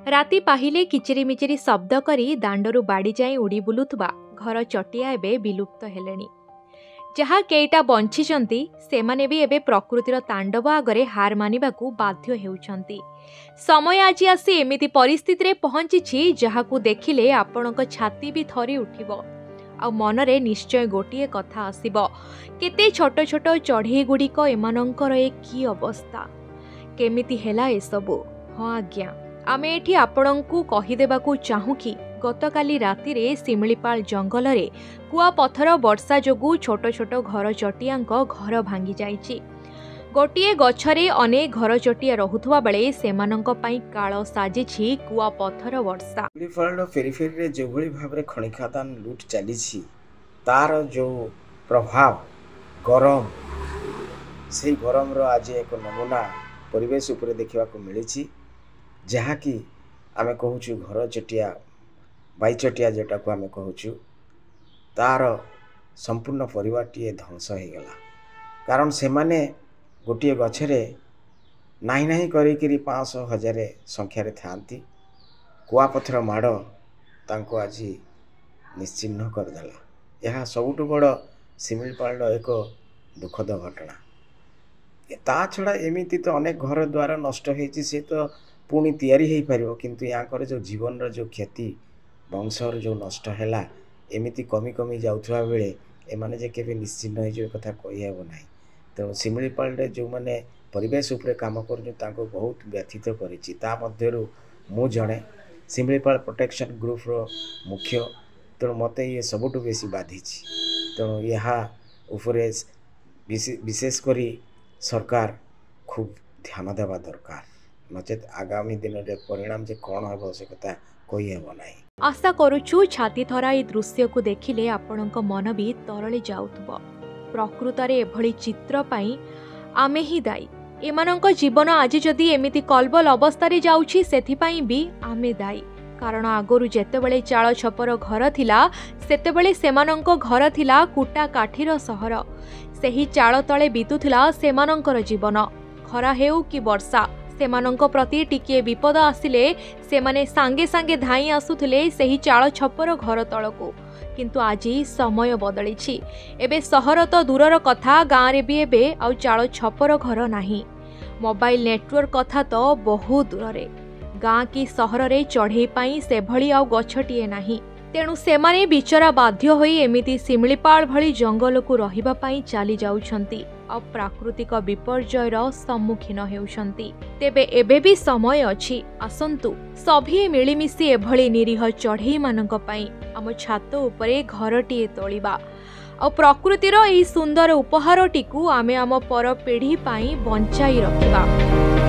राति पाहिले किचिरी मिचिरी शब्द करी दांडरू बाड़ी जाई उड़ी बुलुथुबा घर चटिया एबे विलुप्त हेलेनी। जहाँ केईटा बंचिचंती सेमाने भी एबे प्रकृतिर तांडव आगरे हार मानिबाकू बाध्य हेउछंती। समय आज आसी एमिति परिस्थिति रे पहुंची जहाकू देखिले आपणक छाती भी थरी उठिबो आ मनरे निश्चय गोटिए कथा आसिबो, केते छोट छोट चढ़ई गुड़िक एमानंकर ए की अवस्था, केमिति हेला एसबू। हाँ आज्ञा, आमे एठी आपणंकू कहिदेबाकू चाहू कि गतकाली राति रे सिमिलीपाल जंगल रे कुआपथर वर्षा जोगु छोट छोट घर चटियांक घर भांगी जाइछि। गोटिए गछरे अनेक घर चटिया रहुथुवा बेले सेमानंक पई काळ साजिछि कुआपथर वर्षा। सिमिलीपाल फेरीफेरी रे जो भली भाबरे खनि खादान लूट चलीछि तार जो प्रभाव गरम से गरम रो आज एक नमूना परिवेश उपरे देखिबाकू मिलिछि, जहा कि आमे कहूछु घर चटिया बाई चटिया जोटा को आमे कहूछु तार संपूर्ण परिवारटीए ध्वंस हो गला। कारण से माने गोटे गछरे नाही नाही करी 500,000 संख्यार थांती, कुआपथर माड़ तांको आज निश्चिह्न करदेला। यह सबुठ बड़ सिमिलीपाल एक दुखद घटना। ता छड़ा एमिति तो अनेक घर द्वार नष्ट होइछि, से तो पुणी तैयारी हो पार, किंतु यहाँ जो जीवन जो क्षति वंशर जो नष्ट है एमती कमी कमी जाऊा बेले एमाने जे केबे निश्चिन्न हो कथा कहीहब ना। तेणु सिमिलीपाल जो मैंने परिवेश उपरे काम कर बहुत व्यथित कर मु जड़े सिमिलीपाल प्रोटेक्शन ग्रुप रो मुख्य। तेणु मत ये सबुठ बेसी बाधी। तेणु यहाँ उपरे विशेषकर सरकार खूब ध्यान देवा दरकार, नचेत आगामी दिन में परिणाम जे कौन हम से कथा कहीहब ना। आशा करुछु छाती थरा ए दृश्य को देखिले आपणक मन भी तरली जाउथबो। प्रकृत रे एभली चित्र पाई आमे ही दायी। एमानंक जीवन आज जदि एमिति कलबल अवस्था रे जाउछि सेथिपाई भी आमे दायी। कारण आगरु जेतेबेले चाळ छपर घर थिला सेतेबेले सेमानंक घर थिला कुटा काठीर सहर। सेही चाळ तळे बितुथिला सेमानंकर जीवन। खरा हेउ कि वर्षा सेमानंक प्रति टिकिए विपद आसिले सेमाने सांगे सांगे धाई आसुथिले सेही चाळ छपर घर तळको। किंतु आज समय बदलिछि। एबे सहर तो दूरर कथा, गाँव रे भी एबे आउ चाळ छपर घर नाही। मोबाइल नेटवर्क कथा तो बहुत दूर। गाँ की सहर रे चढ़ई पाई सेभली आउ गछटिए नाही। तेणु सेमाने बिचरा बाध्य होई एमिति सिमिलीपाल भली जंगल को रहिबा पाई चली जाउछंती आ प्राकृतिक विपर्ययर सम्मुखीन हेउछंती। तेबे एबे भी समय अछि, आसंतु सभी मिलिमिशि एभली निरीह चढ़ई मानक पाई आम छात उपरे घरटीए तोलिबा आ प्रकृतिर एही सुंदर उपहारटीकू आमे आम पर पीढ़ी पाई बंचाई रखिबा।